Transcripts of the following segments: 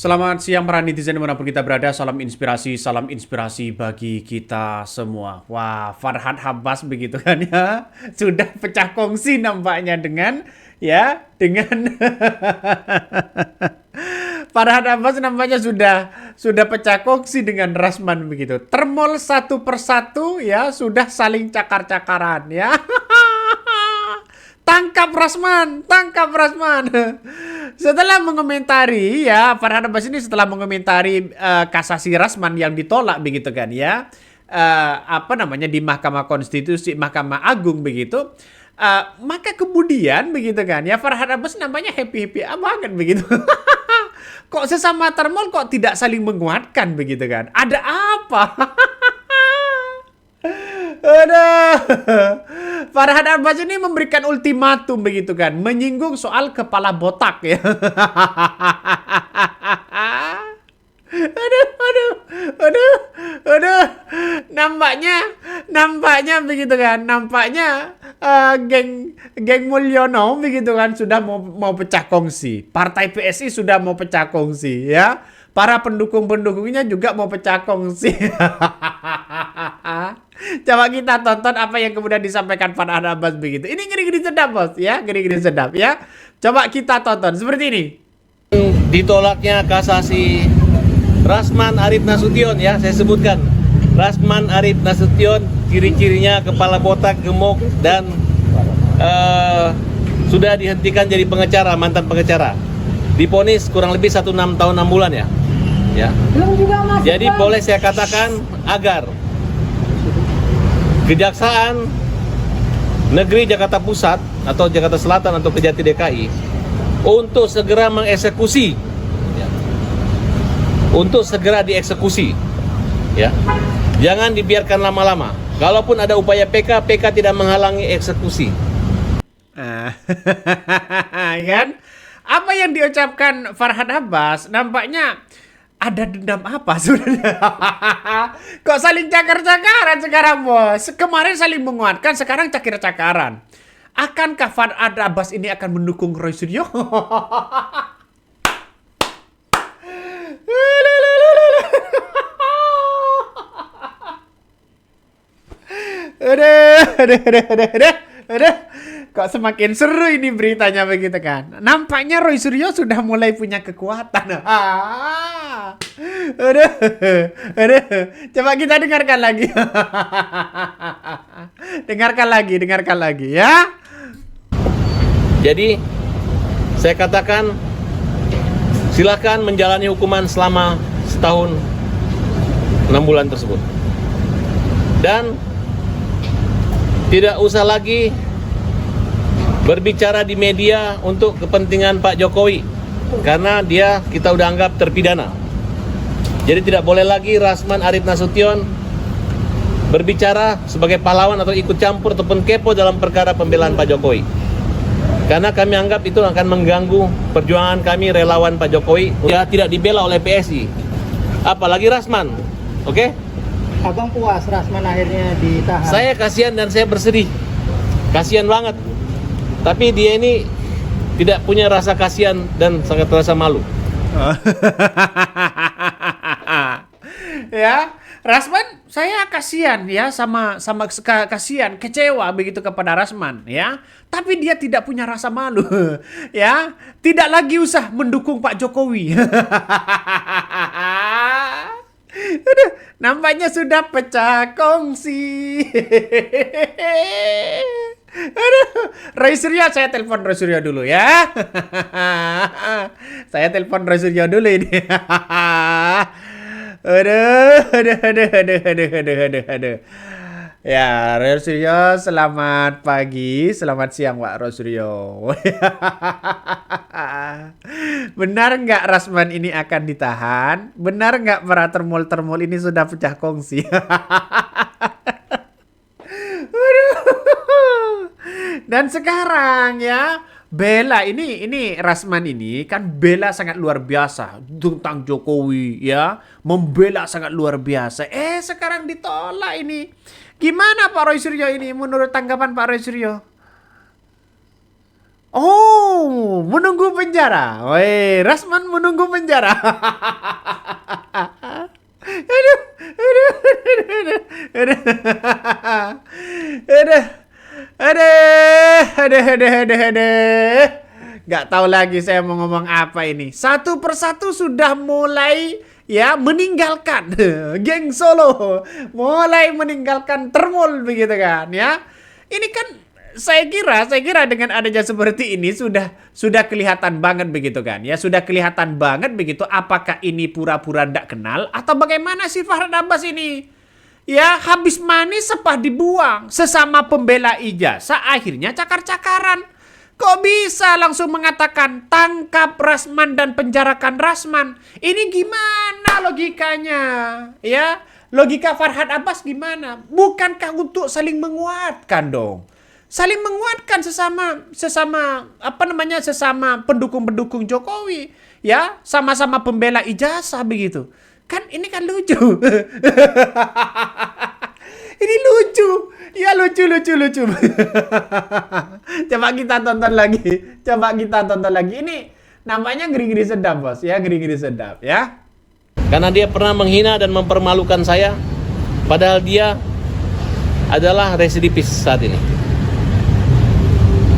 Selamat siang para netizen dimanapun kita berada. Salam inspirasi bagi kita semua. Wah, Farhad Habas begitu kan ya. Sudah pecah kongsi nampaknya dengan Farhad Habas nampaknya sudah pecah kongsi dengan Rasman begitu. Termol satu persatu ya sudah saling cakar-cakaran ya. Tangkap Rasman, tangkap Rasman. Setelah mengomentari ya, Farhad Abbas ini setelah mengomentari kasasi Rasman yang ditolak begitu kan ya. Di Mahkamah Konstitusi, Mahkamah Agung begitu. Maka kemudian begitu kan ya, Farhad Abbas namanya happy-happy banget begitu. Kok sesama termol kok tidak saling menguatkan begitu kan? Ada apa? Aduh. Farhad Abbas ini memberikan ultimatum begitu kan, menyinggung soal kepala botak ya. Aduh, aduh, aduh, aduh. Nampaknya begitu kan, nampaknya geng Mulyono begitu kan sudah mau pecah kongsi. Partai PSI sudah mau pecah kongsi ya. Para pendukung-pendukungnya juga mau pecah kongsi. Coba kita tonton apa yang kemudian disampaikan Farhad Abbas begitu. Ini gini-gini sedap bos ya, gini-gini sedap ya. Coba kita tonton seperti ini. Ditolaknya kasasi Rasman Arif Nasution ya, saya sebutkan. Rasman Arif Nasution ciri-cirinya kepala botak, gemuk dan sudah dihentikan jadi pengacara, mantan pengacara. Diponis kurang lebih 16 tahun 6 bulan ya. Ya. Jadi boleh saya katakan agar Kejaksaan Negeri Jakarta Pusat atau Jakarta Selatan atau Kejati DKI untuk segera mengeksekusi, ya, untuk segera dieksekusi, ya, jangan dibiarkan lama-lama. Kalaupun ada upaya PK tidak menghalangi eksekusi. Kan? Apa yang diucapkan Farhad Abbas nampaknya ada dendam apa sebenarnya? Kok saling cakar-cakaran sekarang bos? Kemarin saling menguatkan, sekarang cakir-cakaran. Akankah Farhad Abbas ini akan mendukung Roy Suryo? Aduh. Kok semakin seru ini beritanya begitu kan? Nampaknya Roy Suryo sudah mulai punya kekuatan. Aduh. Coba kita dengarkan lagi. dengarkan lagi ya. Jadi saya katakan silakan menjalani hukuman selama setahun 6 bulan tersebut. Dan tidak usah lagi berbicara di media untuk kepentingan Pak Jokowi karena kita udah anggap terpidana. Jadi tidak boleh lagi Rasman Arif Nasution berbicara sebagai pahlawan atau ikut campur ataupun kepo dalam perkara pembelaan Pak Jokowi. Karena kami anggap itu akan mengganggu perjuangan kami relawan Pak Jokowi. Ya, tidak dibela oleh PSI. Apalagi Rasman. Oke? Abang puas Rasman akhirnya ditahan? Saya kasihan dan saya bersedih. Kasihan banget. Tapi dia ini tidak punya rasa kasihan dan sangat rasa malu. Ya, Rasman saya kasihan ya sama kasihan, kecewa begitu kepada Rasman ya. Tapi dia tidak punya rasa malu ya. Tidak lagi usah mendukung Pak Jokowi. Aduh, nampaknya sudah pecah kongsi. Aduh, Roy Suryo, saya telepon Roy Suryo dulu ya. Saya telepon Roy Suryo dulu ini. Aduh. Ya, Roy Suryo, selamat pagi, selamat siang Pak Roy Suryo. Benar nggak Rasman ini akan ditahan? Benar nggak para termol-termol ini sudah pecah kongsi? Dan sekarang ya, bela ini Rasman ini kan bela sangat luar biasa tentang Jokowi ya, membela sangat luar biasa. Sekarang ditolak ini. Gimana Pak Roy Suryo ini menurut tanggapan Pak Roy Suryo? Oh, menunggu penjara. Woi, Rasman menunggu penjara. Aduh, aduh, aduh, aduh, aduh, aduh. Nggak tahu lagi saya mau ngomong apa ini. Satu persatu sudah mulai ya meninggalkan geng Solo, mulai meninggalkan Termol begitu kan ya. Ini kan saya kira dengan adanya seperti ini sudah kelihatan banget begitu kan ya, sudah kelihatan banget begitu apakah ini pura-pura ndak kenal atau bagaimana sih Farhad Abbas ini. Ya habis manis sepah dibuang, sesama pembela ijazah akhirnya cakar-cakaran. Kok bisa langsung mengatakan tangkap Rasman dan penjarakan Rasman? Ini gimana logikanya? Ya, logika Farhad Abbas gimana? Bukankah untuk saling menguatkan dong? Saling menguatkan sesama pendukung-pendukung Jokowi, ya, sama-sama pembela ijazah begitu. Kan ini kan lucu. Ini lucu. Ya lucu. Coba kita tonton lagi. Ini nampaknya ngeri-ngeri sedap, Bos. Ya, ngeri-ngeri sedap, ya. Karena dia pernah menghina dan mempermalukan saya, padahal dia adalah residivis saat ini.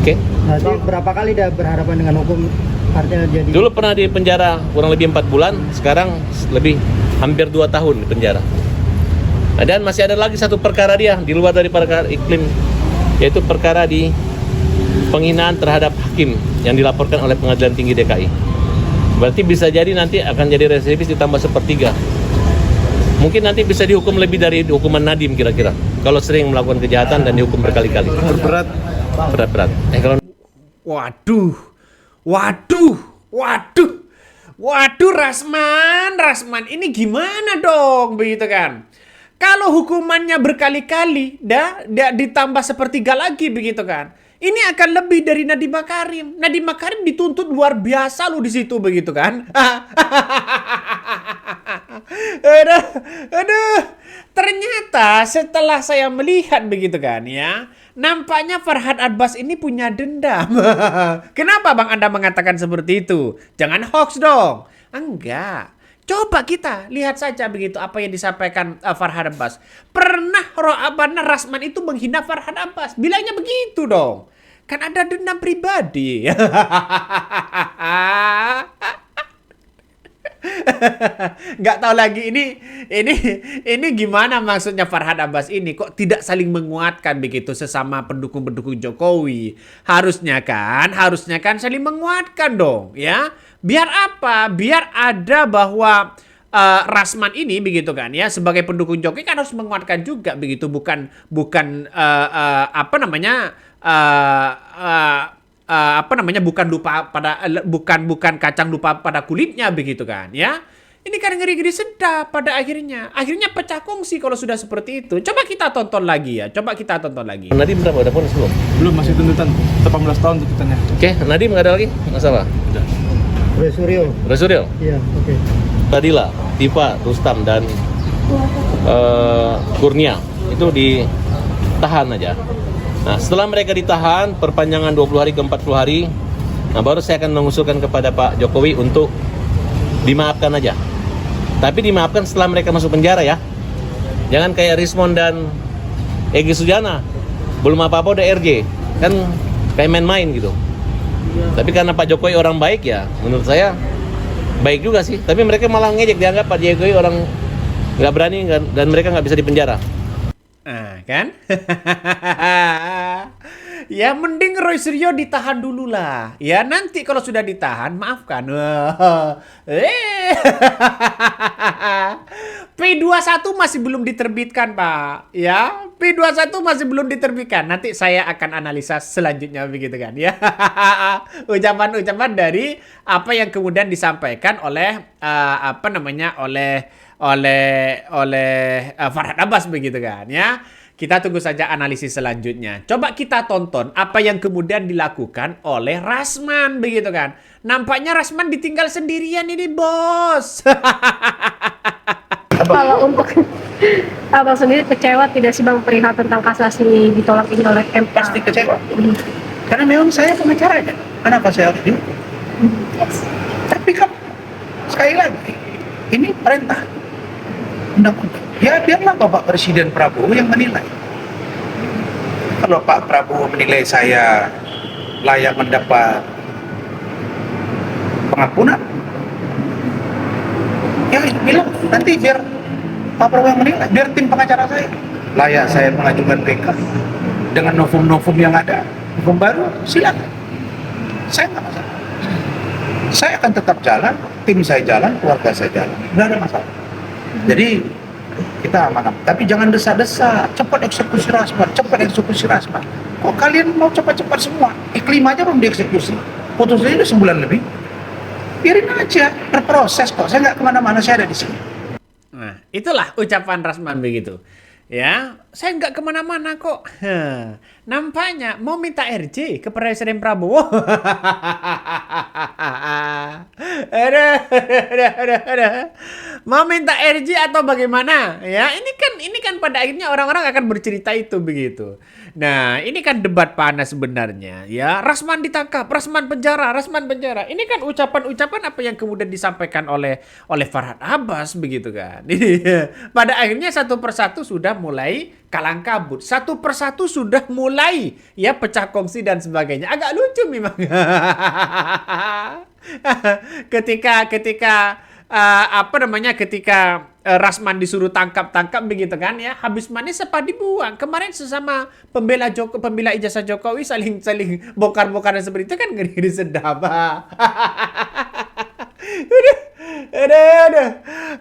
Oke. Berarti berapa kali dia berhadapan dengan hukum, artinya jadi Dulu pernah di penjara kurang lebih 4 bulan, sekarang lebih hampir 2 tahun di penjara. Nah, dan masih ada lagi satu perkara dia di luar dari perkara iklim, yaitu perkara di penghinaan terhadap hakim yang dilaporkan oleh Pengadilan Tinggi DKI. Berarti bisa jadi nanti akan jadi residivis ditambah 1/3. Mungkin nanti bisa dihukum lebih dari hukuman Nadiem kira-kira, kalau sering melakukan kejahatan dan dihukum berkali-kali. Berat. Kalau Waduh, Rasman, ini gimana dong, begitu kan? Kalau hukumannya berkali-kali, ditambah 1/3 lagi, begitu kan? Ini akan lebih dari Nadiem Makarim. Nadiem Makarim dituntut luar biasa loh di situ, begitu kan? Aduh. Ternyata setelah saya melihat begitu kan ya, nampaknya Farhad Abbas ini punya dendam. Kenapa Bang Anda mengatakan seperti itu? Jangan hoax dong. Enggak. Coba kita lihat saja begitu apa yang disampaikan Farhad Abbas. Pernah Rasman itu menghina Farhad Abbas. Bilangnya begitu dong. Kan ada dendam pribadi. Nggak tahu lagi ini gimana maksudnya Farhad Abbas ini kok tidak saling menguatkan begitu sesama pendukung-pendukung Jokowi. Harusnya kan saling menguatkan dong ya. Biar apa? Biar ada bahwa Rasman ini begitu kan ya sebagai pendukung Jokowi kan harus menguatkan juga begitu, bukan bukan kacang lupa pada kulitnya begitu kan ya. Ini kan ngeri-ngeri sedap pada akhirnya pecah kongsi kalau sudah seperti itu. Coba kita tonton lagi. Nadiem berapa? Udah ponis belum? Belum, masih tuntutan 18 tahun tuntutannya. Oke, Nadiem nggak ada lagi masalah. Suryo. Iya, oke. Tadila, Tifa, Rustam dan Kurnia itu ditahan aja. Nah, setelah mereka ditahan perpanjangan 20 hari ke 40 hari, nah baru saya akan mengusulkan kepada Pak Jokowi untuk dimaafkan aja. Tapi dimaafkan setelah mereka masuk penjara ya. Jangan kayak Rismon dan Egy Sujana, belum apa-apa udah RJ. Kan kayak main-main gitu. Tapi karena Pak Jokowi orang baik ya, menurut saya baik juga sih. Tapi mereka malah ngejek, dianggap Pak Jokowi orang nggak berani dan mereka nggak bisa dipenjara. Kan? Ya mending Roy Suryo ditahan dulu lah. Ya nanti kalau sudah ditahan maafkan. P21 masih belum diterbitkan, Pak. Ya, P21 masih belum diterbitkan. Nanti saya akan analisa selanjutnya begitu kan ya. Ucapan-ucapan dari apa yang kemudian disampaikan oleh Farhad Abbas begitu kan ya. Kita tunggu saja analisis selanjutnya. Coba kita tonton apa yang kemudian dilakukan oleh Rasman begitu kan. Nampaknya Rasman ditinggal sendirian ini, Bos. Kalau untuk Abang sendiri kecewa tidak sih Bang perihal tentang kasasi ditolak ini oleh MK? Pasti kecewa. Karena memang saya pengacaranya. Kenapa saya harus dihukum? Tapi kan sekali lagi ini perintah undang-undang. Ya biarlah Bapak Presiden Prabowo yang menilai. Kalau Pak Prabowo menilai saya layak mendapat pengampunan, ya bilang nanti biar Pak Prabowo yang menilai, biar tim pengacara saya layak saya mengajukan PK dengan novum-novum yang ada, novum baru, silakan. Saya nggak masalah. Saya akan tetap jalan, tim saya jalan, keluarga saya jalan, nggak ada masalah. Jadi kita aman. Tapi jangan desa-desa, cepat eksekusi Rasman, cepat eksekusi Rasman. Kok kalian mau cepat-cepat semua? Iklim aja belum dieksekusi. Putusnya udah sebulan lebih. Biarin aja, berproses kok. Saya nggak kemana-mana, saya ada di sini. Nah, itulah ucapan Rasman begitu. Ya, saya nggak kemana-mana kok. Nampaknya mau minta RJ ke Presiden Prabowo. Aduh. Mau minta RJ atau bagaimana? Ya, ini kan pada akhirnya orang-orang akan bercerita itu begitu. Nah, ini kan debat panas sebenarnya. Ya, Rasman ditangkap, Rasman penjara, Rasman penjara. Ini kan ucapan-ucapan apa yang kemudian disampaikan oleh Farhad Abbas begitu kan. Pada akhirnya satu persatu sudah mulai kalang kabut. Satu persatu sudah mulai ya pecah kongsi dan sebagainya. Agak lucu memang. ketika Rasman disuruh tangkap begitu kan ya, habis manis apa dibuang. Kemarin sesama pembela ijazah Jokowi saling bongkar-bongkaran seperti itu kan ngeri sedap. Udah.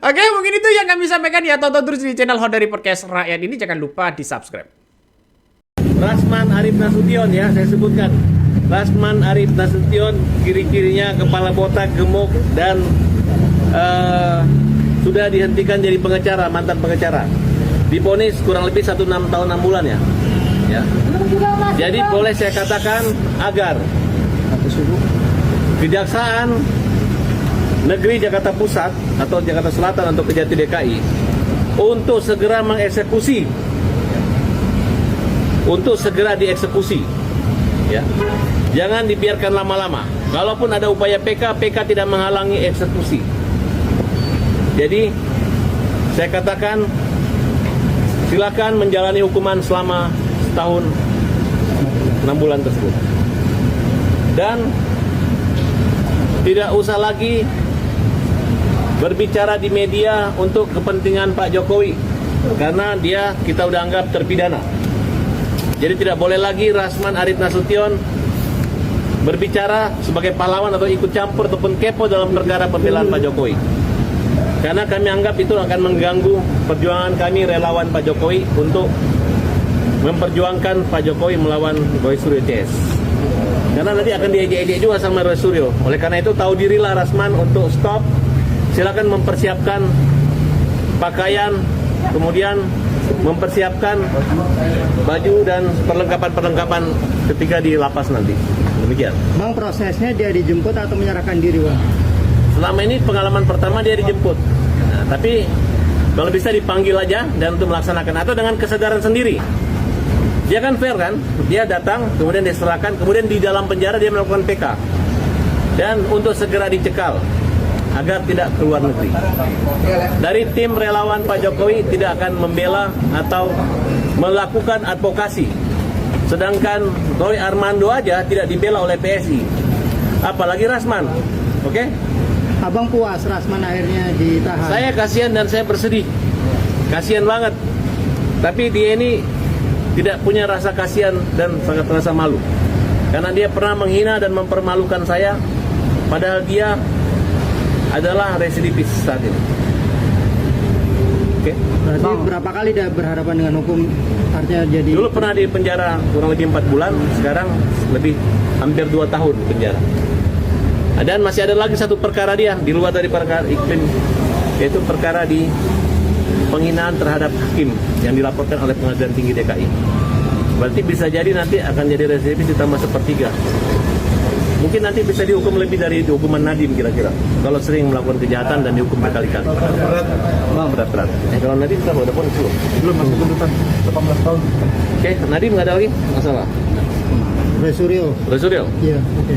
Oke, mungkin itu yang kami sampaikan ya. Tonton terus di channel Hodari Podcast Rakyat ini, jangan lupa di subscribe. Rasman Arif Nasution ya, saya sebutkan. Rasman Arif Nasution, kiri-kirinya kepala botak, gemuk, dan sudah dihentikan jadi pengacara, mantan pengacara. Divonis kurang lebih 1 tahun 6 bulan ya. Jadi boleh saya katakan agar Kejaksaan Negeri Jakarta Pusat atau Jakarta Selatan atau Kejati DKI untuk segera mengeksekusi, untuk segera dieksekusi, ya. Jangan dibiarkan lama-lama. Kalaupun ada upaya PK tidak menghalangi eksekusi. Jadi saya katakan silakan menjalani hukuman selama setahun 6 bulan tersebut. Dan tidak usah lagi berbicara di media untuk kepentingan Pak Jokowi, karena kita udah anggap terpidana. Jadi tidak boleh lagi Rasman Arif Nasution berbicara sebagai pahlawan atau ikut campur ataupun kepo dalam perkara pembelaan Pak Jokowi, karena kami anggap itu akan mengganggu perjuangan kami relawan Pak Jokowi untuk memperjuangkan Pak Jokowi melawan Roy Suryo CS. Karena nanti akan diejek-ejek juga sama Roy Suryo. Oleh karena itu tahu dirilah Rasman untuk stop. Silakan mempersiapkan pakaian, kemudian mempersiapkan baju dan perlengkapan-perlengkapan ketika di lapas nanti. Demikian. Bang, prosesnya dia dijemput atau menyerahkan diri, Bang? Selama ini pengalaman pertama dia dijemput. Nah, tapi kalau bisa dipanggil aja dan untuk melaksanakan atau dengan kesadaran sendiri. Dia kan fair kan? Dia datang, kemudian diserahkan, kemudian di dalam penjara dia melakukan PK. Dan untuk segera dicekal agar tidak keluar negeri. Dari tim relawan Pak Jokowi tidak akan membela atau melakukan advokasi. Sedangkan Roy Armando aja tidak dibela oleh PSI. Apalagi Rasman. Oke? Abang puas Rasman akhirnya ditahan? Saya kasihan dan saya bersedih. Kasihan banget. Tapi dia ini tidak punya rasa kasihan dan sangat merasa malu. Karena dia pernah menghina dan mempermalukan saya. Padahal dia adalah residivis saat ini. Oke. Berarti berapa kali dia berhadapan dengan hukum? Artinya jadi... Dulu pernah di penjara kurang lebih 4 bulan, sekarang lebih hampir 2 tahun penjara. Dan masih ada lagi satu perkara dia di luar dari perkara iklim, yaitu perkara di penghinaan terhadap hakim yang dilaporkan oleh Pengadilan Tinggi DKI. Berarti bisa jadi nanti akan jadi residivis ditambah 1/3. Mungkin nanti bisa dihukum lebih dari hukuman Nadiem kira-kira. Kalau sering melakukan kejahatan dan dihukum berkali-kali. Berat. Kalau Nadiem udah pun belum masuk tuntutan 18 tahun. Oke, Nadiem nggak ada lagi masalah. Roy Suryo. Roy Suryo. Iya, oke.